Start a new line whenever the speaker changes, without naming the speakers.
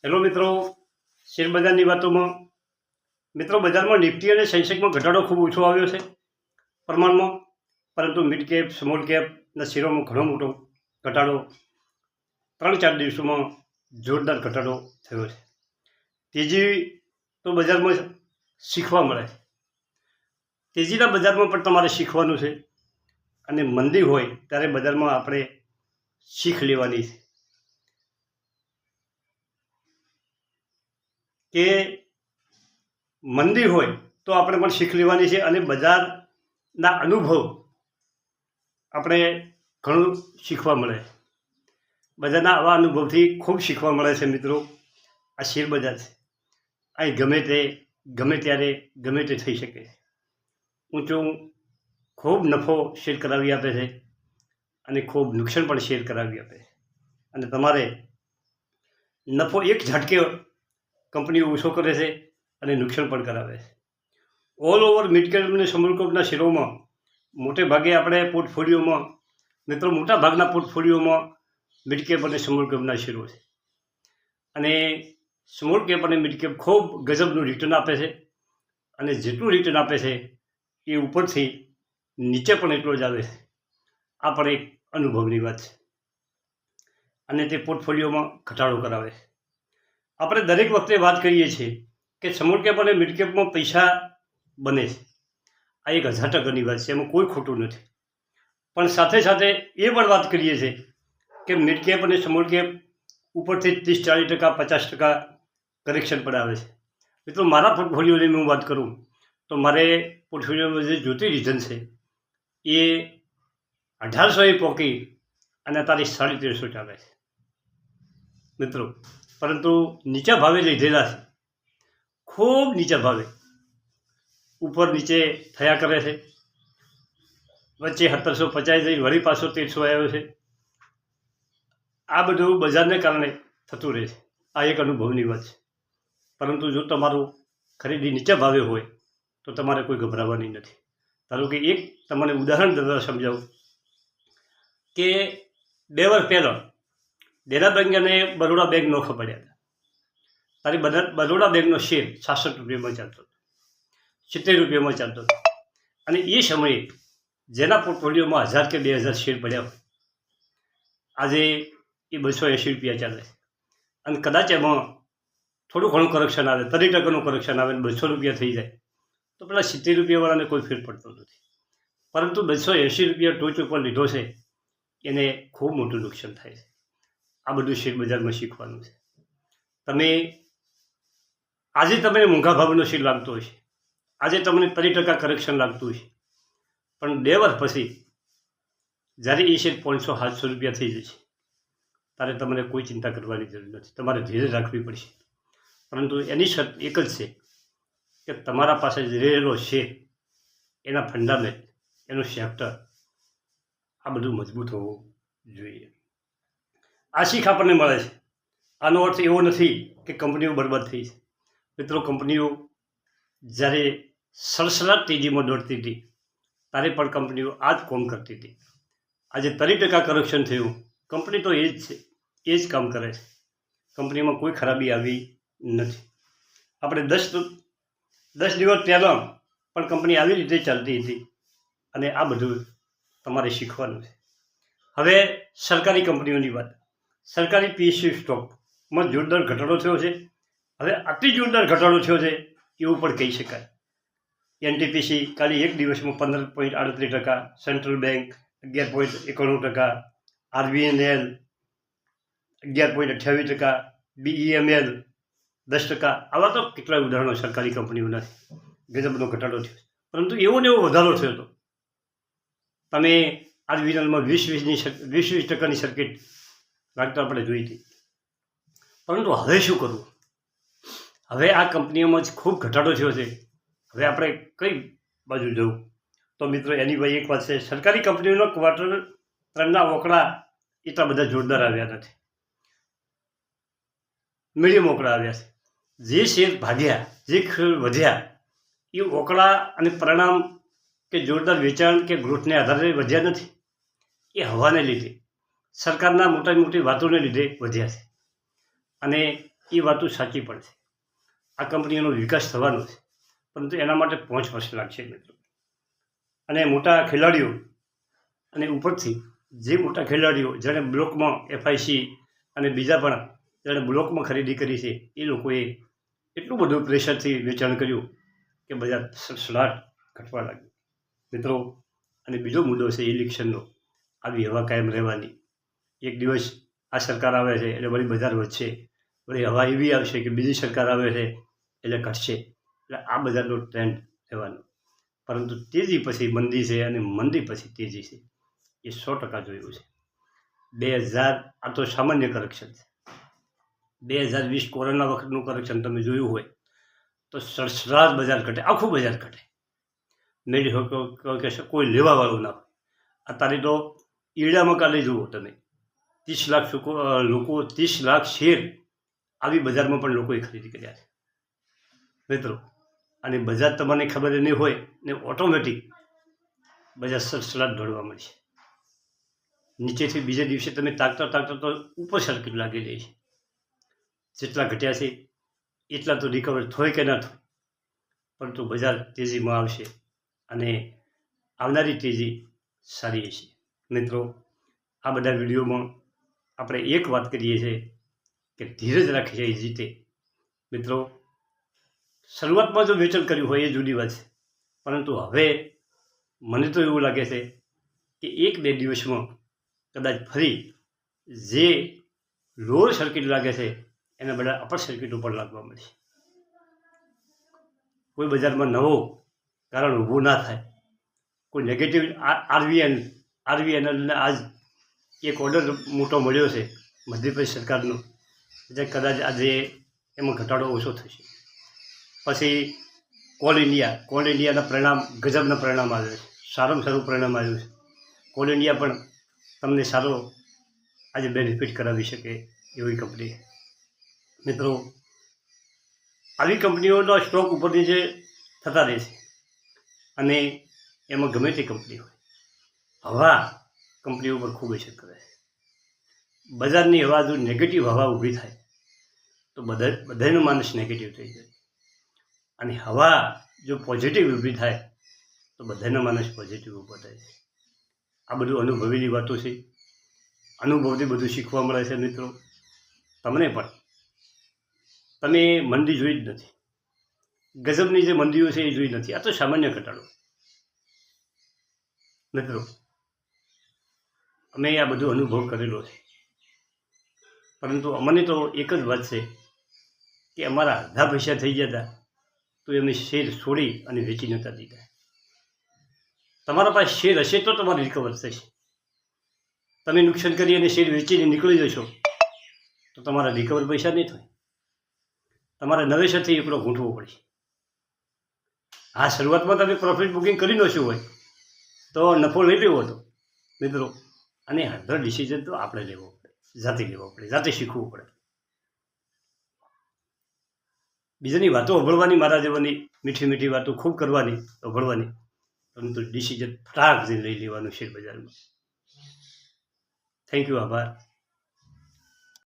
Hello મિત્રો, શેરબજારની વાતોમાં મિત્રો બજારમાં નિફ્ટી અને સેન્સેક્સમાં ઘટાડો ખૂબ ઓછો આવ્યો છે પ્રમાણમાં, પરંતુ મિડ કેપ સ્મોલ કેપના શેરોમાં ઘણો મોટો ઘટાડો 3-4 દિવસોમાં જોરદાર ઘટાડો થયો છે. તેજી તો બજારમાં શીખવા મળે છે. તેજીના બજારમાં પણ તમારે શીખવાનું છે, અને મંદી હોય ત્યારે બજારમાં આપણે શીખ લેવાની છે કે મંદી હોય તો આપણે પણ શીખ લેવાની છે, અને બજારના અનુભવ આપણે ઘણું શીખવા મળે. બજારના આવા અનુભવથી ખૂબ શીખવા મળે છે મિત્રો. આ શેર બજાર છે, અહીં ગમે ત્યારે ગમે તે થઈ શકે છે. ઊંચું ખૂબ નફો શેર કરાવી આપે છે અને ખૂબ નુકસાન પણ શેર કરાવી આપે છે, અને તમારે નફો એક ઝાટકે કંપનીઓ ઓછો કરે છે અને નુકસાન પણ કરાવે છે. ઓલ ઓવર મિડ કેપ અને સ્મોલ કેપના શેરોમાં મોટે ભાગે આપણે પોર્ટફોલિયોમાં મિત્રો મોટા ભાગના પોર્ટફોલિયોમાં મિડ કેપ અને સ્મોલ કેપના શેરો છે, અને સ્મોલ કેપ અને મિડ કેપ ખૂબ ગજબનું રિટર્ન આપે છે, અને જેટલું રિટર્ન આપે છે એ ઉપરથી નીચે પણ એટલો જ આવે છે. આ પણ એક અનુભવની વાત છે, અને તે પોર્ટફોલિયોમાં ઘટાડો કરાવે છે. આપણે દરેક વખતે વાત કરીએ છીએ કે સ્મોલ કેપ અને મિડ કેપમાં પૈસા બને છે. આ એક 1000%ની વાત છે, એમાં કોઈ ખોટું નથી. પણ સાથે સાથે એ પણ વાત કરીએ છીએ કે મિડ કેપ અને સ્મોલ કેપ ઉપરથી 30-40%, 50% કરેક્શન પણ આવે છે. મિત્રો મારા પોર્ટફોલિયોની હું વાત કરું તો મારે પોર્ટફોલિયોમાં જે જોતી રીઝન છે એ 1800 પહોંચી અને અત્યારે 1350 ચાલે છે મિત્રો. પરંતુ નીચા ભાવે લીધેલા છે, ખૂબ નીચા ભાવે, ઉપર નીચે થયા કરે છે. વચ્ચે 1750 જઈ વળી પાછો 1300 આવ્યો છે. આ બધું બજારને કારણે થતું રહે છે. આ એક અનુભવની વાત છે. પરંતુ જો તમારું ખરીદી નીચા ભાવે હોય તો તમારે કોઈ ગભરાવાની નથી. ધારો કે એક તમને ઉદાહરણ દ્વારા સમજાવું કે 2 વર્ષ પહેલાં દેના બેંક અને બરોડા બેંક નોખા પડ્યા હતા. તારી બરોડા બેંકનો શેર 66 રૂપિયામાં ચાલતો હતો, 70 રૂપિયામાં ચાલતો હતો, અને એ સમયે જેના પોર્ટફોલિયોમાં 1000 કે 2000 શેર પડ્યા હોય, આજે એ 280 રૂપિયા ચાલે છે. અને કદાચ એમાં થોડું ઘણું કરેક્શન આવે, 30%નું કરેક્શન આવે, 200 રૂપિયા થઈ જાય તો પેલા 70 રૂપિયાવાળાને કોઈ ફેર પડતો નથી. પરંતુ 280 રૂપિયા ટોચ ઉપર લીધો છે એને ખૂબ મોટું નુકસાન થાય છે. આ બધું શેર બજારમાં શીખવાનું છે. આજે તમને મોંઘા ભાવનો શેર લાગતો હશે, આજે તમને 30% કરેક્શન લાગતું હશે, પણ 2 વર્ષ પછી જ્યારે એ શેર 500-700 રૂપિયા થઈ જશે ત્યારે તમારે કોઈ ચિંતા કરવાની જરૂર નથી. તમારે ધીરજ રાખવી પડશે. પરંતુ એની શરત એક જ છે કે તમારા પાસે જ રહેલો શેર, એના ફંડામેન્ટ, એનું સેક્ટર, આ બધું મજબૂત હોવું જોઈએ. આ શીખ આપણને મળે છે. આનો અર્થ એવો નથી કે કંપનીઓ બરબાદ થઈ છે. મિત્રો કંપનીઓ જ્યારે સડસડાટ તેજીમાં દોડતી હતી ત્યારે પણ કંપનીઓ આ જ કોમ કરતી હતી. આજે 30% કરેક્શન થયું, કંપની તો એ જ છે, એ જ કામ કરે છે. કંપનીમાં કોઈ ખરાબી આવી નથી. આપણે 10 દિવસ પહેલાં પણ કંપની આવી રીતે ચાલતી હતી, અને આ બધું તમારે શીખવાનું છે. હવે સરકારી કંપનીઓની વાત. સરકારી પીએસયુ સ્ટોકમાં જોરદાર ઘટાડો થયો છે. હવે આટલી જોરદાર ઘટાડો થયો છે એવું પણ કહી શકાય. એનટીપીસી કાલે એક દિવસમાં 15.38%, સેન્ટ્રલ બેંક 11.91%, આરબીએનએલ 11.28%, બીઈએમએલ 10%. આવા તો કેટલાય ઉદાહરણો સરકારી કંપનીઓના ગજબનો ઘટાડો થયો છે. પરંતુ એવો ને એવો વધારો થયો હતો. તમે આરબીએનએલમાં 20% સર્કિટ લાગતા આપણે જોઈ હતી. પરંતુ હવે શું કરવું? હવે આ કંપનીઓમાં જ ખૂબ ઘટાડો થયો છે. હવે આપણે કઈ બાજુ જવું? તો મિત્રો એની ભાઈ એક વાત છે, સરકારી કંપનીઓનો Q3ના ઓકળા એટલા બધા જોરદાર આવ્યા નથી, મીડિયમ ઓકળા આવ્યા છે. જે શેર ભાગ્યા, જે શેર વધ્યા એ ઓકળા અને પરિણામ કે જોરદાર વેચાણ કે ગ્રોથને આધારે વધ્યા નથી. એ હવાને લીધે, સરકારના મોટી વાતોને લીધે વધ્યા છે. અને એ વાતો સાચી પણ છે. આ કંપનીઓનો વિકાસ થવાનો છે, પરંતુ એના માટે 5 વર્ષ લાગશે મિત્રો. અને મોટા ખેલાડીઓ અને ઉપરથી જે મોટા ખેલાડીઓ જેણે બ્લોકમાં FIC અને બીજા પણ જેણે બ્લોકમાં ખરીદી કરી છે, એ લોકોએ એટલું બધું પ્રેશરથી વેચાણ કર્યું કે બજાર સડસડાટ ઘટવા લાગ્યું મિત્રો. અને બીજો મુદ્દો છે ઇલેક્શનનો. આવી હવા કાયમ રહેવાની. એક દિવસ આ સરકાર આવે છે એટલે વળી બજાર વધશે, વળી હવા એવી આવશે કે બીજી સરકાર આવે છે એટલે ઘટશે. એટલે આ બજારનો ટ્રેન્ડ રહેવાનો. પરંતુ તેજી પછી મંદી છે અને મંદી પછી તેજી છે, એ 100% જોયું છે. 2000 આ તો સામાન્ય કરેક્શન છે. 2020 કોરોના વખતનું કરેક્શન તમે જોયું હોય તો સડસડાટ બજાર ઘટે, આખું બજાર ઘટે. મેળી કે કોઈ લેવાવાળું ના હોય. અત્યારે તો ઈડામાં કાલે જુઓ તમે, 30 લાખ લોકો 30 લાખ શેર આવી બજારમાં પણ લોકોએ ખરીદી કર્યા છે મિત્રો. અને બજાર તમને ખબર નહીં હોય ને ઓટોમેટિક બજાર સડસડાટ દોડવા મળશે. નીચેથી બીજા દિવસે તમે તાકતા તો ઉપર સર્કિટ લાગી જાય છે. જેટલા ઘટ્યા છે એટલા તો રિકવર થાય કે ના થાય, પરંતુ બજાર તેજીમાં આવશે અને આવનારી તેજી સારી હશે મિત્રો. આ બધા વિડીયોમાં આપણે એક વાત કરીએ છીએ કે ધીરજ રાખી છે જીતે મિત્રો. શરૂઆતમાં જો વેચાણ કર્યું હોય એ જુદી વાત છે, પરંતુ હવે મને તો એવું લાગે છે કે 1-2 દિવસમાં કદાચ ફરી જે લોઅર સર્કિટ લાગે છે એના બધા અપર સર્કિટ ઉપર લાગવા મળશે. કોઈ બજારમાં નવો કારણ ઊભું ના થાય. કોઈ નેગેટિવ RVNL આજ એક ઓર્ડર મોટો મળ્યો છે મધ્યપ્રદેશ સરકારનો, જે કદાચ આજે એમાં ઘટાડો ઓછો થશે. પછી કોલ ઇન્ડિયાના પરિણામ ગજબના પરિણામ આવ્યો છે, સારામાં સારું પરિણામ આવ્યું છે. કોલ ઇન્ડિયા પણ તમને સારો આજે બેનિફિટ કરાવી શકે એવી કંપની મિત્રો. આવી કંપનીઓનો સ્ટોક ઉપરની જે થતા રહે છે અને એમાં ગમે તે કંપની હોય, હવા કંપનીઓ પર ખૂબ અસર કરે છે. બજારની હવા જો નેગેટિવ હવા ઊભી થાય તો બધાનો માનસ નેગેટિવ થઈ જાય, અને હવા જો પોઝિટિવ ઊભી થાય તો બધાનો માનસ પોઝિટિવ ઊભો થાય છે. આ બધું અનુભવેલી વાતો છે. અનુભવથી બધું શીખવા મળે છે મિત્રો. તમને પણ તમે મંદી જોઈ જ નથી, ગજબની જે મંદીઓ છે એ જોઈ નથી. આ તો સામાન્ય ઘટાડો મિત્રો. અમે આ બધું અનુભવ કરેલો છે, પરંતુ અમને તો એક જ વાત છે કે અમારા અડધા પૈસા થઈ ગયા હતા તો એમને શેર છોડી અને વેચી નહોતા દીધા. તમારા પાસે શેર હશે તો તમારે રિકવર થશે. તમે નુકસાન કરી અને શેર વેચીને નીકળી જશો તો તમારા રિકવર પૈસા નહીં થાય. તમારે નવેસરથી એકલો ગૂંઠવો પડશે. આ શરૂઆતમાં તમે પ્રોફિટ બુકિંગ કરી નાખ્યું હોય તો નફો લઈ લેવો હતો મિત્રો. અને હળદર ડિસિઝન તો આપણે લેવો પડે, જાતે લેવો પડે, જાતે શીખવું પડે. બીજાની વાતો સાંભળવાની, મારા જેવાની મીઠી મીઠી વાતો ખૂબ કરવાની, સાંભળવાની, પરંતુ ડિસિઝન ફટાક લઈ લેવાનું શેર બજારમાં. થેન્ક યુ, આભાર.